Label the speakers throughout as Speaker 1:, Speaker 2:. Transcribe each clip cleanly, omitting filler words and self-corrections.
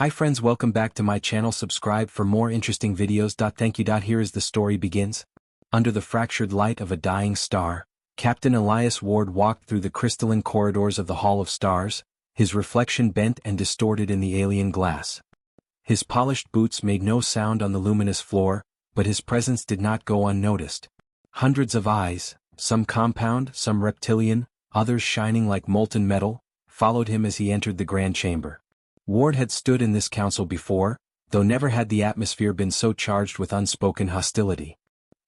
Speaker 1: Hi friends, welcome back to my channel. Subscribe for more interesting videos. Thank you. Here is the story begins. Under the fractured light of a dying star, Captain Elias Ward walked through the crystalline corridors of the Hall of Stars, his reflection bent and distorted in the alien glass. His polished boots made no sound on the luminous floor, but his presence did not go unnoticed. Hundreds of eyes, some compound, some reptilian, others shining like molten metal, followed him as he entered the grand chamber. Ward had stood in this council before, though never had the atmosphere been so charged with unspoken hostility.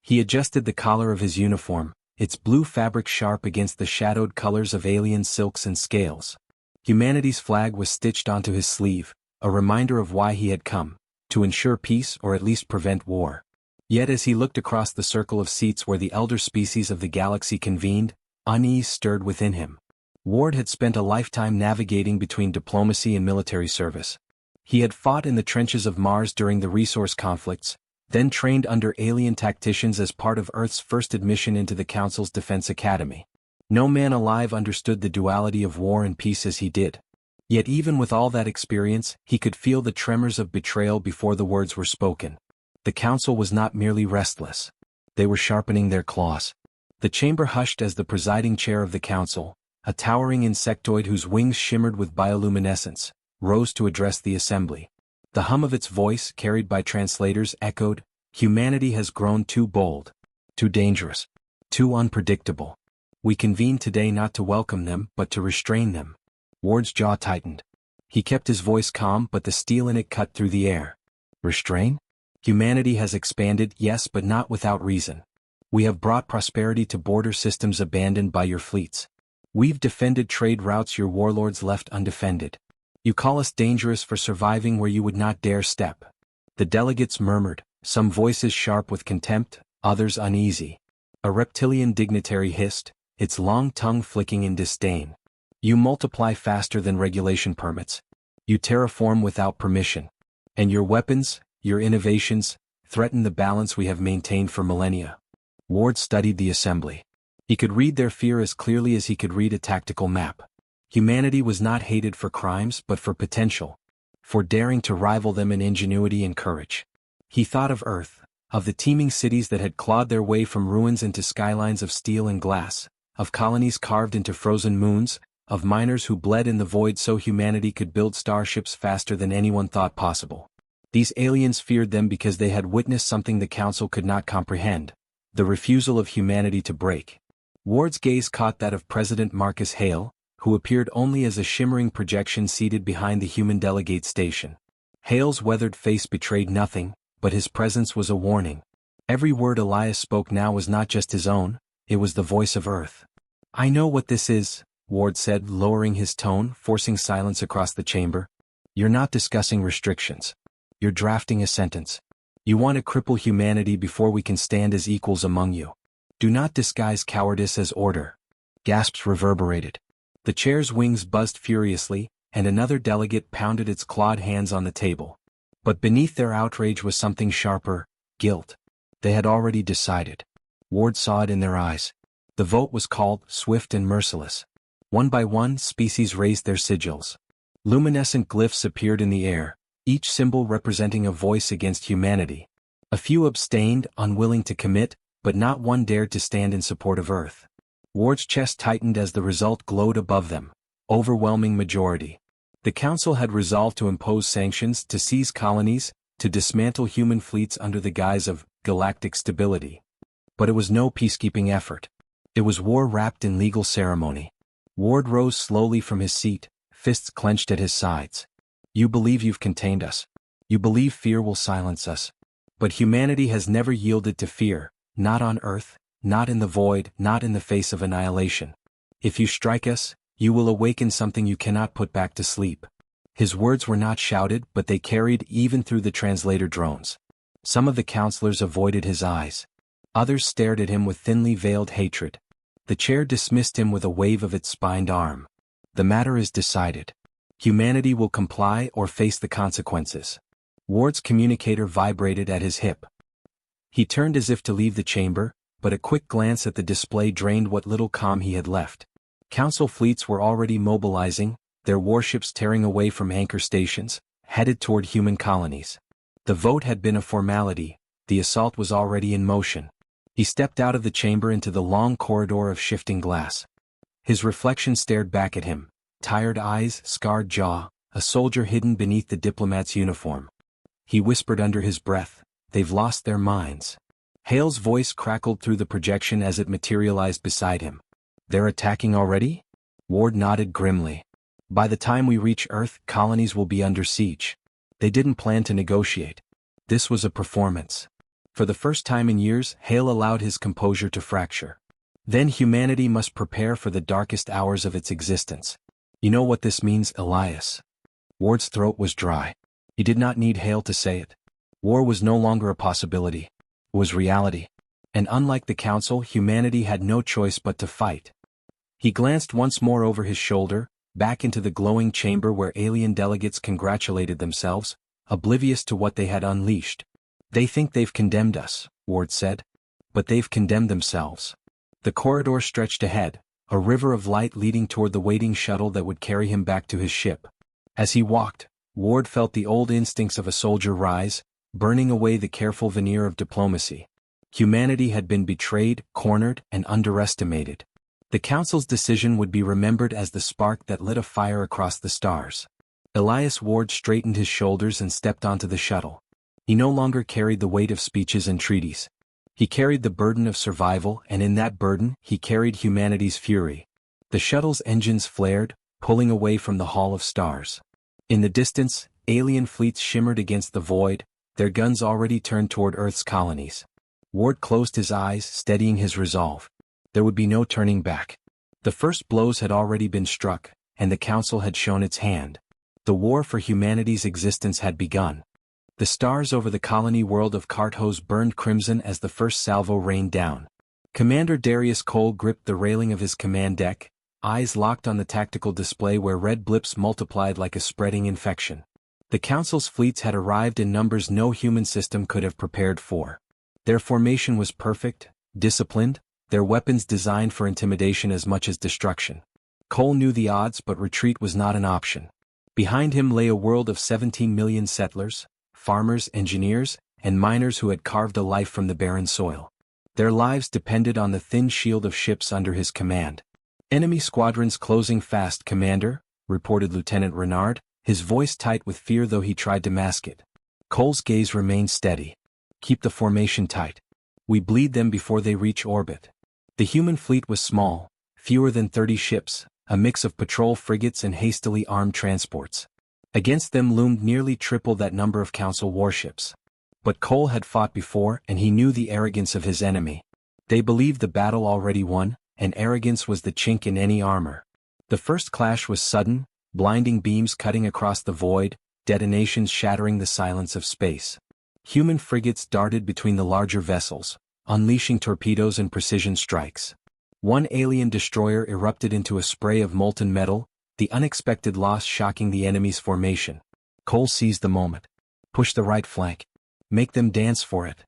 Speaker 1: He adjusted the collar of his uniform, its blue fabric sharp against the shadowed colors of alien silks and scales. Humanity's flag was stitched onto his sleeve, a reminder of why he had come, to ensure peace or at least prevent war. Yet as he looked across the circle of seats where the elder species of the galaxy convened, unease stirred within him. Ward had spent a lifetime navigating between diplomacy and military service. He had fought in the trenches of Mars during the resource conflicts, then trained under alien tacticians as part of Earth's first admission into the Council's Defense Academy. No man alive understood the duality of war and peace as he did. Yet even with all that experience, he could feel the tremors of betrayal before the words were spoken. The Council was not merely restless. They were sharpening their claws. The chamber hushed as the presiding chair of the Council, a towering insectoid whose wings shimmered with bioluminescence, rose to address the assembly. The hum of its voice, carried by translators, echoed, "Humanity has grown too bold, too dangerous, too unpredictable. We convene today not to welcome them but to restrain them." Ward's jaw tightened. He kept his voice calm, but the steel in it cut through the air. Restrain? Humanity has expanded, yes, but not without reason. We have brought prosperity to border systems abandoned by your fleets. We've defended trade routes your warlords left undefended. You call us dangerous for surviving where you would not dare step. The delegates murmured, some voices sharp with contempt, others uneasy. A reptilian dignitary hissed, its long tongue flicking in disdain. You multiply faster than regulation permits. You terraform without permission. And your weapons, your innovations, threaten the balance we have maintained for millennia. Ward studied the assembly. He could read their fear as clearly as he could read a tactical map. Humanity was not hated for crimes but for potential, for daring to rival them in ingenuity and courage. He thought of Earth, of the teeming cities that had clawed their way from ruins into skylines of steel and glass, of colonies carved into frozen moons, of miners who bled in the void so humanity could build starships faster than anyone thought possible. These aliens feared them because they had witnessed something the Council could not comprehend, the refusal of humanity to break. Ward's gaze caught that of President Marcus Hale, who appeared only as a shimmering projection seated behind the human delegate station. Hale's weathered face betrayed nothing, but his presence was a warning. Every word Elias spoke now was not just his own, it was the voice of Earth. "I know what this is," Ward said, lowering his tone, forcing silence across the chamber. "You're not discussing restrictions. You're drafting a sentence. You want to cripple humanity before we can stand as equals among you. Do not disguise cowardice as order." Gasps reverberated. The chair's wings buzzed furiously, and another delegate pounded its clawed hands on the table. But beneath their outrage was something sharper, guilt. They had already decided. Ward saw it in their eyes. The vote was called, swift and merciless. One by one, species raised their sigils. Luminescent glyphs appeared in the air, each symbol representing a voice against humanity. A few abstained, unwilling to commit, but not one dared to stand in support of Earth. Ward's chest tightened as the result glowed above them. Overwhelming majority. The Council had resolved to impose sanctions, to seize colonies, to dismantle human fleets under the guise of galactic stability. But it was no peacekeeping effort. It was war wrapped in legal ceremony. Ward rose slowly from his seat, fists clenched at his sides. "You believe you've contained us. You believe fear will silence us. But humanity has never yielded to fear. Not on Earth, not in the void, not in the face of annihilation. If you strike us, you will awaken something you cannot put back to sleep." His words were not shouted, but they carried even through the translator drones. Some of the counselors avoided his eyes. Others stared at him with thinly veiled hatred. The chair dismissed him with a wave of its spined arm. "The matter is decided. Humanity will comply or face the consequences." Ward's communicator vibrated at his hip. He turned as if to leave the chamber, but a quick glance at the display drained what little calm he had left. Council fleets were already mobilizing, their warships tearing away from anchor stations, headed toward human colonies. The vote had been a formality, the assault was already in motion. He stepped out of the chamber into the long corridor of shifting glass. His reflection stared back at him, tired eyes, scarred jaw, a soldier hidden beneath the diplomat's uniform. He whispered under his breath, "They've lost their minds." Hale's voice crackled through the projection as it materialized beside him. "They're attacking already?" Ward nodded grimly. "By the time we reach Earth, colonies will be under siege." They didn't plan to negotiate. This was a performance. For the first time in years, Hale allowed his composure to fracture. Then humanity must prepare for the darkest hours of its existence. "You know what this means, Elias?" Ward's throat was dry. He did not need Hale to say it. War was no longer a possibility. It was reality. And unlike the Council, humanity had no choice but to fight. He glanced once more over his shoulder, back into the glowing chamber where alien delegates congratulated themselves, oblivious to what they had unleashed. "They think they've condemned us," Ward said. "But they've condemned themselves." The corridor stretched ahead, a river of light leading toward the waiting shuttle that would carry him back to his ship. As he walked, Ward felt the old instincts of a soldier rise, burning away the careful veneer of diplomacy. Humanity had been betrayed, cornered, and underestimated. The Council's decision would be remembered as the spark that lit a fire across the stars. Elias Ward straightened his shoulders and stepped onto the shuttle. He no longer carried the weight of speeches and treaties. He carried the burden of survival, and in that burden, he carried humanity's fury. The shuttle's engines flared, pulling away from the Hall of Stars. In the distance, alien fleets shimmered against the void, their guns already turned toward Earth's colonies. Ward closed his eyes, steadying his resolve. There would be no turning back. The first blows had already been struck, and the Council had shown its hand. The war for humanity's existence had begun. The stars over the colony world of Karthos burned crimson as the first salvo rained down. Commander Darius Cole gripped the railing of his command deck, eyes locked on the tactical display where red blips multiplied like a spreading infection. The Council's fleets had arrived in numbers no human system could have prepared for. Their formation was perfect, disciplined, their weapons designed for intimidation as much as destruction. Cole knew the odds, but retreat was not an option. Behind him lay a world of 17 million settlers, farmers, engineers, and miners who had carved a life from the barren soil. Their lives depended on the thin shield of ships under his command. "Enemy squadrons closing fast, Commander," reported Lieutenant Renard, his voice tight with fear though he tried to mask it. Cole's gaze remained steady. "Keep the formation tight. We bleed them before they reach orbit." The human fleet was small, fewer than 30 ships, a mix of patrol frigates and hastily armed transports. Against them loomed nearly triple that number of Council warships. But Cole had fought before, and he knew the arrogance of his enemy. They believed the battle already won, and arrogance was the chink in any armor. The first clash was sudden, blinding beams cutting across the void, detonations shattering the silence of space. Human frigates darted between the larger vessels, unleashing torpedoes and precision strikes. One alien destroyer erupted into a spray of molten metal, the unexpected loss shocking the enemy's formation. Cole seized the moment. "Push the right flank. Make them dance for it."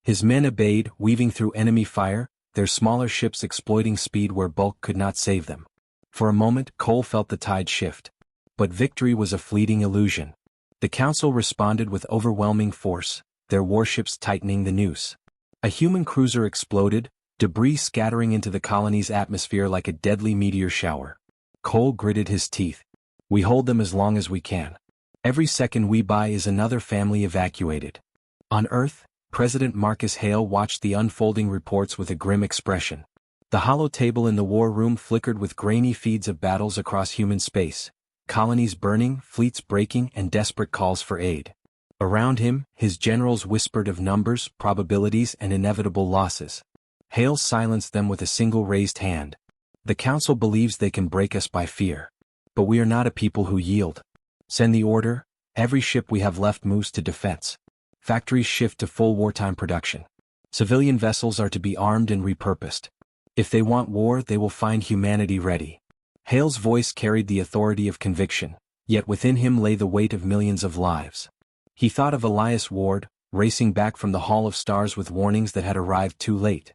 Speaker 1: His men obeyed, weaving through enemy fire, their smaller ships exploiting speed where bulk could not save them. For a moment, Cole felt the tide shift. But victory was a fleeting illusion. The Council responded with overwhelming force, their warships tightening the noose. A human cruiser exploded, debris scattering into the colony's atmosphere like a deadly meteor shower. Cole gritted his teeth. "We hold them as long as we can. Every second we buy is another family evacuated." On Earth, President Marcus Hale watched the unfolding reports with a grim expression. The hollow table in the war room flickered with grainy feeds of battles across human space, colonies burning, fleets breaking, and desperate calls for aid. Around him, his generals whispered of numbers, probabilities, and inevitable losses. Hale silenced them with a single raised hand. "The Council believes they can break us by fear. But we are not a people who yield. Send the order, every ship we have left moves to defense. Factories shift to full wartime production. Civilian vessels are to be armed and repurposed. If they want war, they will find humanity ready." Hale's voice carried the authority of conviction, yet within him lay the weight of millions of lives. He thought of Elias Ward, racing back from the Hall of Stars with warnings that had arrived too late.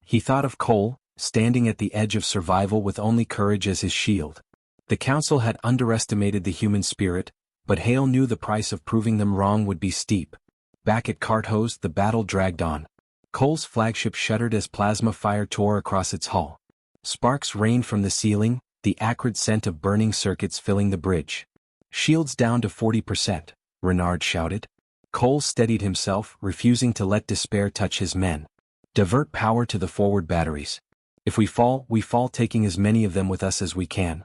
Speaker 1: He thought of Cole, standing at the edge of survival with only courage as his shield. The Council had underestimated the human spirit, But Hale knew the price of proving them wrong would be steep. Back at Carthose, the battle dragged on. Cole's flagship shuddered as plasma fire tore across its hull. Sparks rained from the ceiling, the acrid scent of burning circuits filling the bridge. "Shields down to 40%, Renard shouted. Cole steadied himself, refusing to let despair touch his men. "Divert power to the forward batteries. If we fall, taking as many of them with us as we can."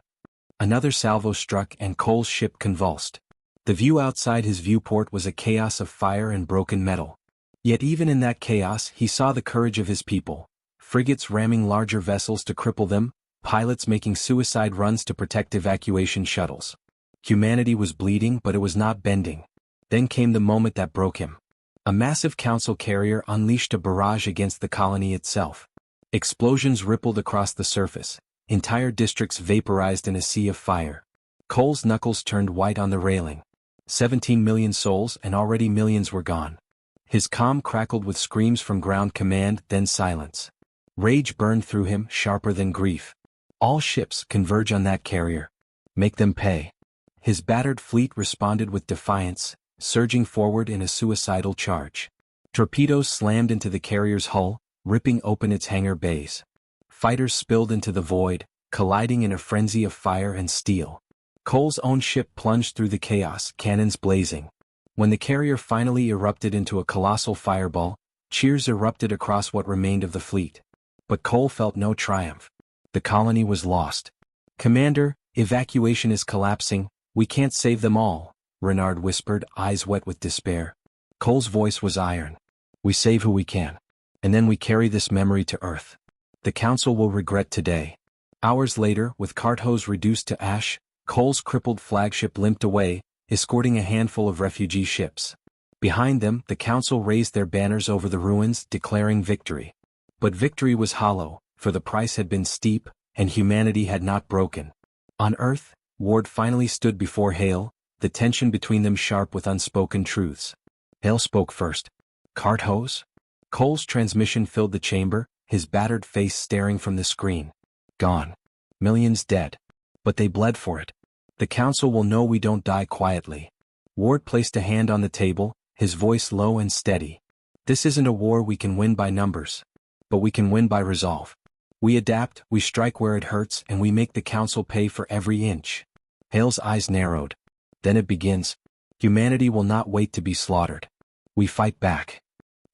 Speaker 1: Another salvo struck and Cole's ship convulsed. The view outside his viewport was a chaos of fire and broken metal. Yet even in that chaos he saw the courage of his people. Frigates ramming larger vessels to cripple them, pilots making suicide runs to protect evacuation shuttles. Humanity was bleeding, but it was not bending. Then came the moment that broke him. A massive council carrier unleashed a barrage against the colony itself. Explosions rippled across the surface, entire districts vaporized in a sea of fire. Cole's knuckles turned white on the railing. 17 million souls, and already millions were gone. His comm crackled with screams from ground command, then silence. Rage burned through him, sharper than grief. "All ships converge on that carrier. Make them pay." His battered fleet responded with defiance, surging forward in a suicidal charge. Torpedoes slammed into the carrier's hull, ripping open its hangar bays. Fighters spilled into the void, colliding in a frenzy of fire and steel. Cole's own ship plunged through the chaos, cannons blazing. When the carrier finally erupted into a colossal fireball, cheers erupted across what remained of the fleet. But Cole felt no triumph. The colony was lost. "Commander, evacuation is collapsing, we can't save them all," Renard whispered, eyes wet with despair. Cole's voice was iron. "We save who we can. And then we carry this memory to Earth. The Council will regret today." Hours later, with Carthose reduced to ash, Cole's crippled flagship limped away, escorting a handful of refugee ships. Behind them, the Council raised their banners over the ruins, declaring victory. But victory was hollow, for the price had been steep, and humanity had not broken. On Earth, Ward finally stood before Hale, the tension between them sharp with unspoken truths. Hale spoke first. "Carthose?" Cole's transmission filled the chamber, his battered face staring from the screen. "Gone. Millions dead. But they bled for it. The Council will know we don't die quietly." Ward placed a hand on the table, his voice low and steady. "This isn't a war we can win by numbers. But we can win by resolve. We adapt, we strike where it hurts, and we make the Council pay for every inch." Hale's eyes narrowed. "Then it begins. Humanity will not wait to be slaughtered. We fight back."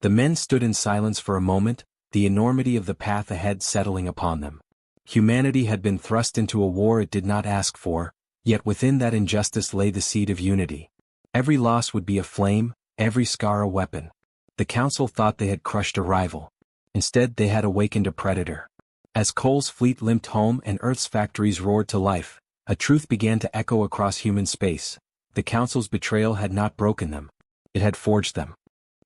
Speaker 1: The men stood in silence for a moment, the enormity of the path ahead settling upon them. Humanity had been thrust into a war it did not ask for, yet within that injustice lay the seed of unity. Every loss would be a flame, every scar a weapon. The Council thought they had crushed a rival. Instead, they had awakened a predator. As Cole's fleet limped home and Earth's factories roared to life, a truth began to echo across human space. The Council's betrayal had not broken them. It had forged them.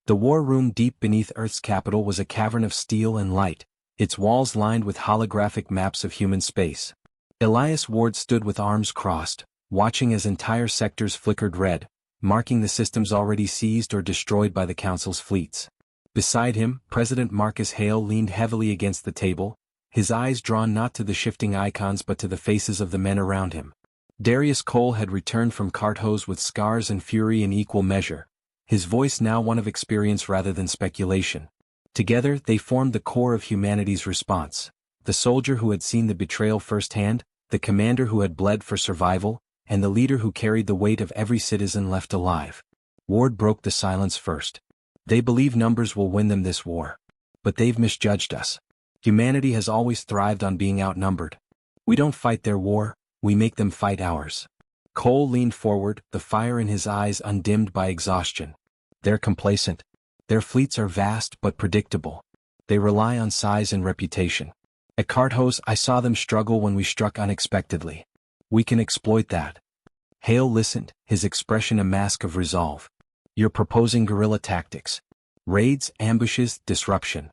Speaker 1: The war room deep beneath Earth's capital was a cavern of steel and light, its walls lined with holographic maps of human space. Elias Ward stood with arms crossed, watching as entire sectors flickered red, marking the systems already seized or destroyed by the Council's fleets. Beside him, President Marcus Hale leaned heavily against the table, his eyes drawn not to the shifting icons but to the faces of the men around him. Darius Cole had returned from Carthose with scars and fury in equal measure, his voice now one of experience rather than speculation. Together, they formed the core of humanity's response. The soldier who had seen the betrayal firsthand, the commander who had bled for survival, and the leader who carried the weight of every citizen left alive. Ward broke the silence first. "They believe numbers will win them this war. But they've misjudged us. Humanity has always thrived on being outnumbered. We don't fight their war, we make them fight ours." Cole leaned forward, the fire in his eyes undimmed by exhaustion. "They're complacent. Their fleets are vast but predictable. They rely on size and reputation. At Carthose, I saw them struggle when we struck unexpectedly. We can exploit that." Hale listened, his expression a mask of resolve. "You're proposing guerrilla tactics. Raids, ambushes, disruption."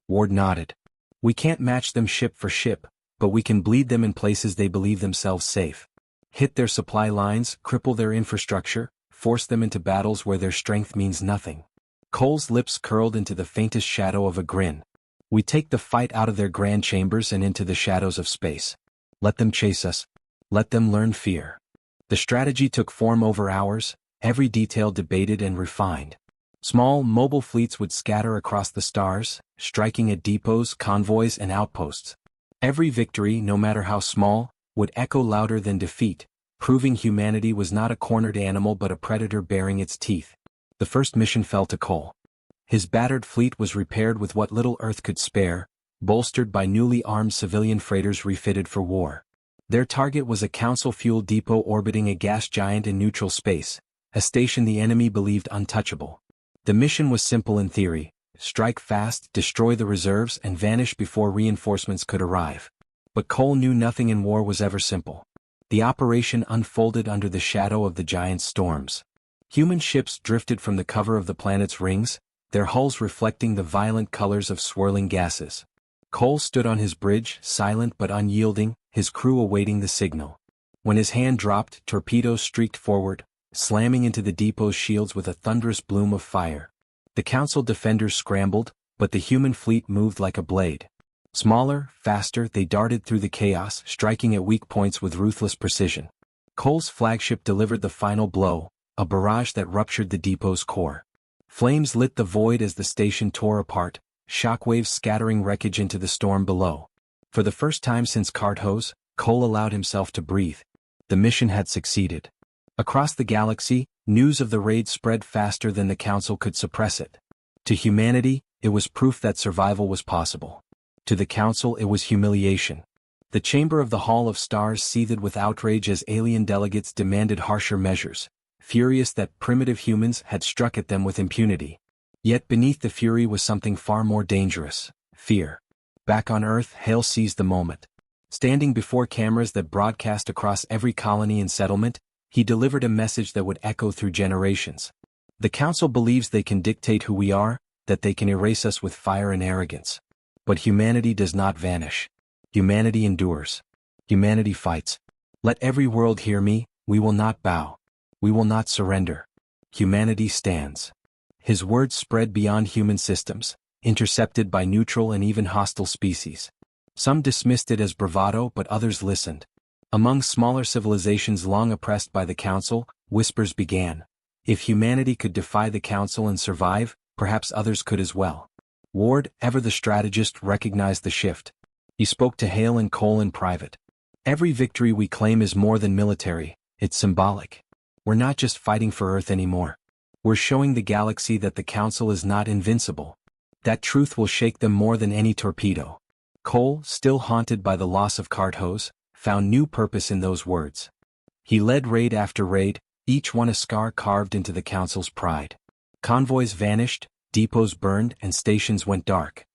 Speaker 1: Ward nodded. "We can't match them ship for ship, but we can bleed them in places they believe themselves safe. Hit their supply lines, cripple their infrastructure, force them into battles where their strength means nothing." Cole's lips curled into the faintest shadow of a grin. "We take the fight out of their grand chambers and into the shadows of space. Let them chase us. Let them learn fear." The strategy took form over hours, every detail debated and refined. Small, mobile fleets would scatter across the stars, striking at depots, convoys, and outposts. Every victory, no matter how small, would echo louder than defeat, proving humanity was not a cornered animal but a predator baring its teeth. The first mission fell to Cole. His battered fleet was repaired with what little Earth could spare, bolstered by newly armed civilian freighters refitted for war. Their target was a Council fuel depot orbiting a gas giant in neutral space, a station the enemy believed untouchable. The mission was simple in theory: strike fast, destroy the reserves, and vanish before reinforcements could arrive. But Cole knew nothing in war was ever simple. The operation unfolded under the shadow of the giant storms. Human ships drifted from the cover of the planet's rings, their hulls reflecting the violent colors of swirling gases. Cole stood on his bridge, silent but unyielding, his crew awaiting the signal. When his hand dropped, torpedoes streaked forward, slamming into the depot's shields with a thunderous bloom of fire. The Council defenders scrambled, but the human fleet moved like a blade. Smaller, faster, they darted through the chaos, striking at weak points with ruthless precision. Cole's flagship delivered the final blow, a barrage that ruptured the depot's core. Flames lit the void as the station tore apart, shockwaves scattering wreckage into the storm below. For the first time since Carthos, Cole allowed himself to breathe. The mission had succeeded. Across the galaxy, news of the raid spread faster than the Council could suppress it. To humanity, it was proof that survival was possible. To the Council, it was humiliation. The chamber of the Hall of Stars seethed with outrage as alien delegates demanded harsher measures, furious that primitive humans had struck at them with impunity. Yet beneath the fury was something far more dangerous: fear. Back on Earth, Hale seized the moment. Standing before cameras that broadcast across every colony and settlement, he delivered a message that would echo through generations. The Council believes they can dictate who we are, that they can erase us with fire and arrogance. But humanity does not vanish. Humanity endures. Humanity fights. Let every world hear me: we will not bow. We will not surrender. Humanity stands. His words spread beyond human systems, intercepted by neutral and even hostile species. Some dismissed it as bravado, but others listened. Among smaller civilizations long oppressed by the Council, whispers began. If humanity could defy the Council and survive, perhaps others could as well. Ward, ever the strategist, recognized the shift. He spoke to Hale and Cole in private. Every victory we claim is more than military, it's symbolic. We're not just fighting for Earth anymore. We're showing the galaxy that the Council is not invincible. That truth will shake them more than any torpedo. Cole, still haunted by the loss of Carthos, found new purpose in those words. He led raid after raid, each one a scar carved into the Council's pride. Convoys vanished, depots burned, and stations went dark.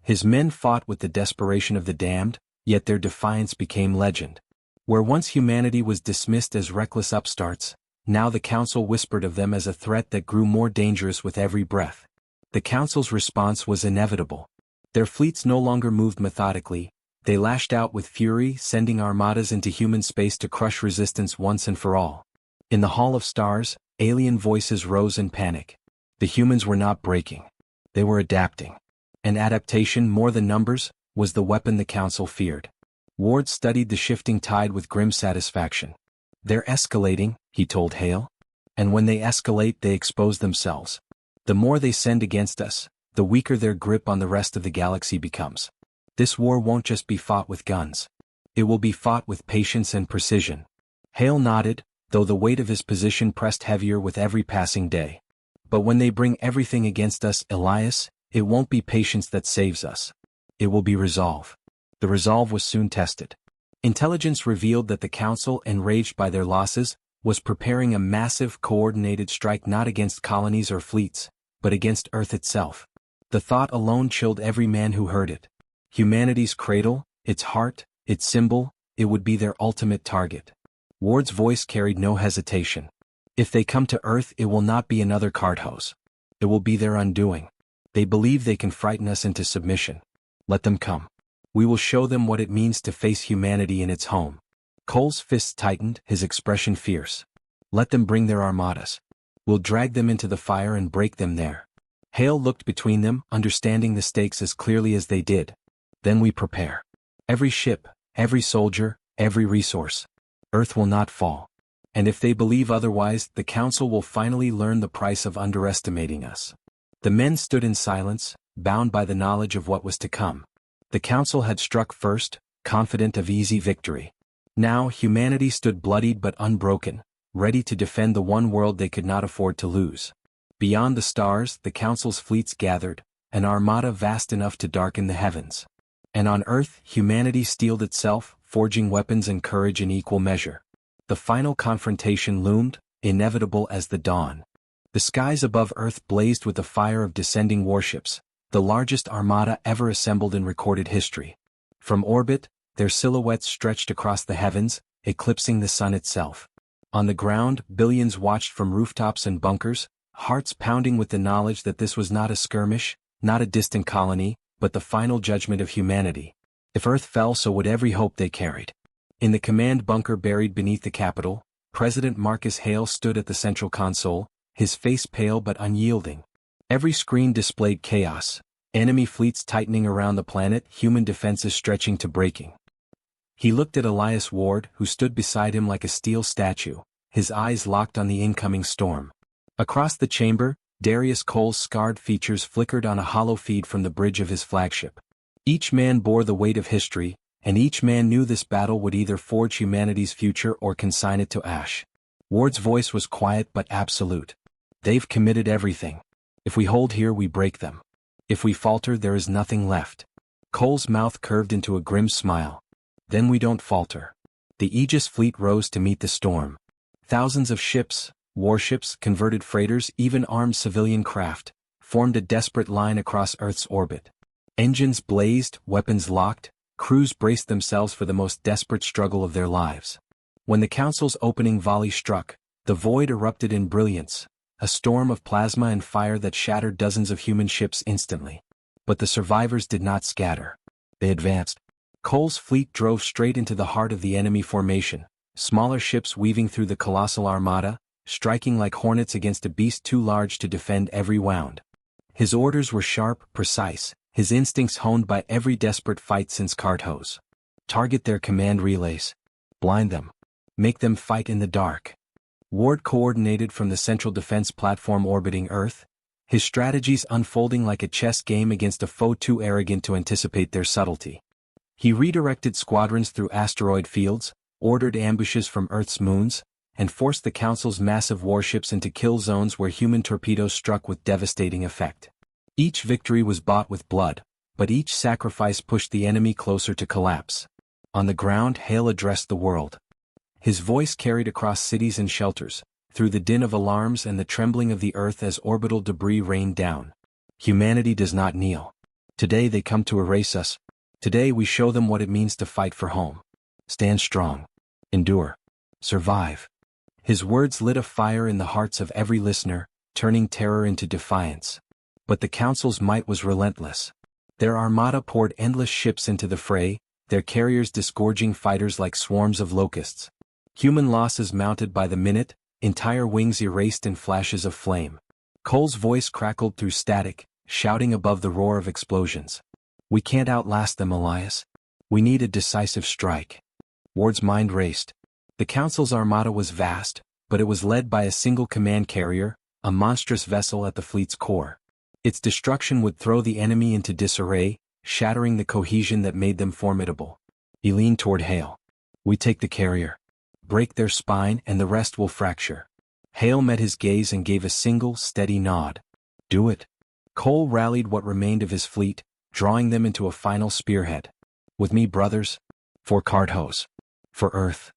Speaker 1: His men fought with the desperation of the damned, yet their defiance became legend. Where once humanity was dismissed as reckless upstarts, now the Council whispered of them as a threat that grew more dangerous with every breath. The Council's response was inevitable. Their fleets no longer moved methodically. They lashed out with fury, sending armadas into human space to crush resistance once and for all. In the Hall of Stars, alien voices rose in panic. The humans were not breaking. They were adapting. And adaptation, more than numbers, was the weapon the Council feared. Ward studied the shifting tide with grim satisfaction. They're escalating, he told Hale. And when they escalate, they expose themselves. The more they send against us, the weaker their grip on the rest of the galaxy becomes. This war won't just be fought with guns. It will be fought with patience and precision. Hale nodded, though the weight of his position pressed heavier with every passing day. But when they bring everything against us, Elias, it won't be patience that saves us. It will be resolve. The resolve was soon tested. Intelligence revealed that the Council, enraged by their losses, was preparing a massive, coordinated strike not against colonies or fleets, but against Earth itself. The thought alone chilled every man who heard it. Humanity's cradle, its heart, its symbol, it would be their ultimate target. Ward's voice carried no hesitation. If they come to Earth, it will not be another Carthos. It will be their undoing. They believe they can frighten us into submission. Let them come. We will show them what it means to face humanity in its home. Cole's fists tightened, his expression fierce. Let them bring their armadas. We'll drag them into the fire and break them there. Hale looked between them, understanding the stakes as clearly as they did. Then we prepare. Every ship, every soldier, every resource. Earth will not fall. And if they believe otherwise, the council will finally learn the price of underestimating us. The men stood in silence, bound by the knowledge of what was to come. The council had struck first, confident of easy victory. Now humanity stood bloodied but unbroken, ready to defend the one world they could not afford to lose. Beyond the stars, the council's fleets gathered, an armada vast enough to darken the heavens. And on Earth, humanity steeled itself, forging weapons and courage in equal measure. The final confrontation loomed, inevitable as the dawn. The skies above Earth blazed with the fire of descending warships, the largest armada ever assembled in recorded history. From orbit, their silhouettes stretched across the heavens, eclipsing the sun itself. On the ground, billions watched from rooftops and bunkers, hearts pounding with the knowledge that this was not a skirmish, not a distant colony, but the final judgment of humanity. If Earth fell, so would every hope they carried. In the command bunker buried beneath the Capitol, President Marcus Hale stood at the central console, his face pale but unyielding. Every screen displayed chaos, enemy fleets tightening around the planet, human defenses stretching to breaking. He looked at Elias Ward, who stood beside him like a steel statue, his eyes locked on the incoming storm. Across the chamber, Darius Cole's scarred features flickered on a hollow feed from the bridge of his flagship. Each man bore the weight of history, and each man knew this battle would either forge humanity's future or consign it to ash. Ward's voice was quiet but absolute. They've committed everything. If we hold here, we break them. If we falter, there is nothing left. Cole's mouth curved into a grim smile. Then we don't falter. The Aegis fleet rose to meet the storm. Thousands of ships, warships, converted freighters, even armed civilian craft, formed a desperate line across Earth's orbit. Engines blazed, weapons locked, crews braced themselves for the most desperate struggle of their lives. When the council's opening volley struck, the void erupted in brilliance, a storm of plasma and fire that shattered dozens of human ships instantly. But the survivors did not scatter. They advanced. Cole's fleet drove straight into the heart of the enemy formation, smaller ships weaving through the colossal armada, striking like hornets against a beast too large to defend every wound. His orders were sharp, precise, his instincts honed by every desperate fight since Carthos. Target their command relays. Blind them. Make them fight in the dark. Ward coordinated from the central defense platform orbiting Earth, his strategies unfolding like a chess game against a foe too arrogant to anticipate their subtlety. He redirected squadrons through asteroid fields, ordered ambushes from Earth's moons, and forced the Council's massive warships into kill zones where human torpedoes struck with devastating effect. Each victory was bought with blood, but each sacrifice pushed the enemy closer to collapse. On the ground, Hale addressed the world. His voice carried across cities and shelters, through the din of alarms and the trembling of the Earth as orbital debris rained down. Humanity does not kneel. Today they come to erase us. Today we show them what it means to fight for home. Stand strong. Endure. Survive. His words lit a fire in the hearts of every listener, turning terror into defiance. But the Council's might was relentless. Their armada poured endless ships into the fray, their carriers disgorging fighters like swarms of locusts. Human losses mounted by the minute, entire wings erased in flashes of flame. Cole's voice crackled through static, shouting above the roar of explosions. We can't outlast them, Elias. We need a decisive strike. Ward's mind raced. The Council's armada was vast, but it was led by a single command carrier, a monstrous vessel at the fleet's core. Its destruction would throw the enemy into disarray, shattering the cohesion that made them formidable. He leaned toward Hale. We take the carrier. Break their spine and the rest will fracture. Hale met his gaze and gave a single, steady nod. Do it. Cole rallied what remained of his fleet, drawing them into a final spearhead. With me, brothers. For Carthos. For Earth.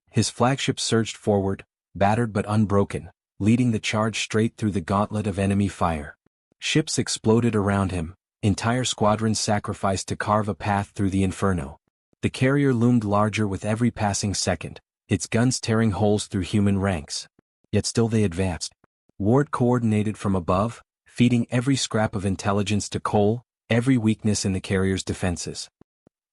Speaker 1: His flagship surged forward, battered but unbroken, leading the charge straight through the gauntlet of enemy fire. Ships exploded around him, entire squadrons sacrificed to carve a path through the inferno. The carrier loomed larger with every passing second, its guns tearing holes through human ranks. Yet still they advanced. Ward coordinated from above, feeding every scrap of intelligence to Cole, every weakness in the carrier's defenses.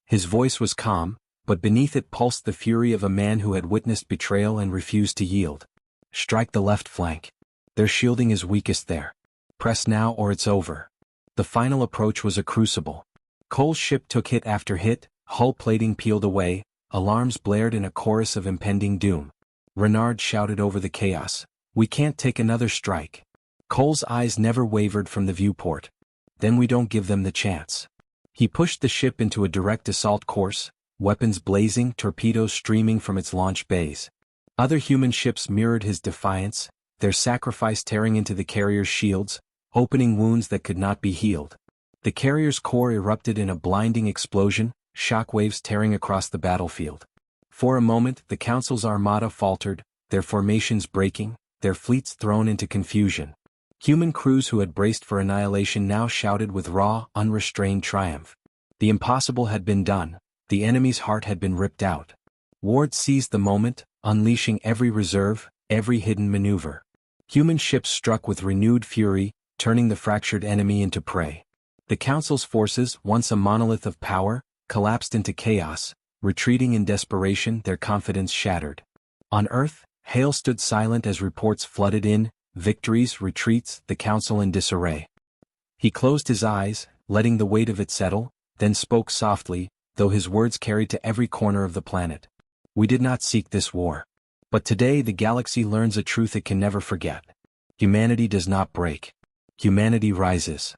Speaker 1: His voice was calm, but beneath it pulsed the fury of a man who had witnessed betrayal and refused to yield. Strike the left flank. Their shielding is weakest there. Press now or it's over. The final approach was a crucible. Cole's ship took hit after hit, hull plating peeled away, alarms blared in a chorus of impending doom. Renard shouted over the chaos. "We can't take another strike." Cole's eyes never wavered from the viewport. "Then we don't give them the chance." He pushed the ship into a direct assault course, weapons blazing, torpedoes streaming from its launch bays. Other human ships mirrored his defiance, their sacrifice tearing into the carrier's shields, opening wounds that could not be healed. The carrier's core erupted in a blinding explosion, shockwaves tearing across the battlefield. For a moment, the Council's armada faltered, their formations breaking, their fleets thrown into confusion. Human crews who had braced for annihilation now shouted with raw, unrestrained triumph. The impossible had been done, the enemy's heart had been ripped out. Ward seized the moment, unleashing every reserve, every hidden maneuver. Human ships struck with renewed fury, turning the fractured enemy into prey. The Council's forces, once a monolith of power, collapsed into chaos, retreating in desperation, their confidence shattered. On Earth, Hale stood silent as reports flooded in, victories, retreats, the Council in disarray. He closed his eyes, letting the weight of it settle, then spoke softly, though his words carried to every corner of the planet. "We did not seek this war. But today the galaxy learns a truth it can never forget. Humanity does not break. Humanity rises."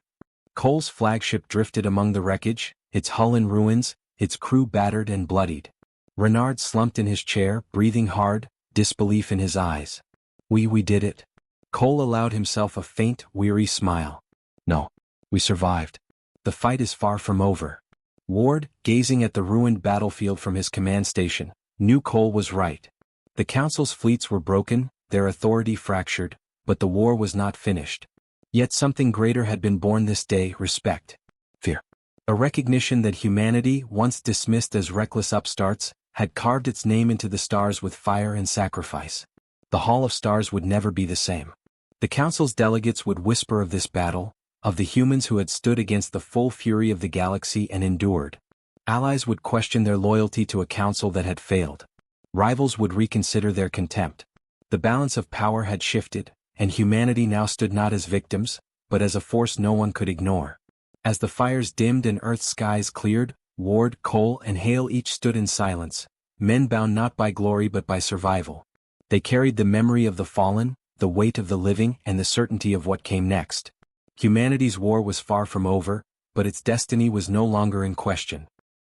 Speaker 1: Cole's flagship drifted among the wreckage, its hull in ruins, its crew battered and bloodied. Renard slumped in his chair, breathing hard, disbelief in his eyes. We did it." Cole allowed himself a faint, weary smile. "No. We survived. The fight is far from over." Ward, gazing at the ruined battlefield from his command station, knew Cole was right. The Council's fleets were broken, their authority fractured, but the war was not finished. Yet something greater had been born this day: respect. Fear. A recognition that humanity, once dismissed as reckless upstarts, had carved its name into the stars with fire and sacrifice. The Hall of Stars would never be the same. The Council's delegates would whisper of this battle, of the humans who had stood against the full fury of the galaxy and endured. Allies would question their loyalty to a council that had failed. Rivals would reconsider their contempt. The balance of power had shifted, and humanity now stood not as victims, but as a force no one could ignore. As the fires dimmed and Earth's skies cleared, Ward, Cole, and Hale each stood in silence, men bound not by glory but by survival. They carried the memory of the fallen, the weight of the living, and the certainty of what came next. Humanity's war was far from over, but its destiny was no longer in question.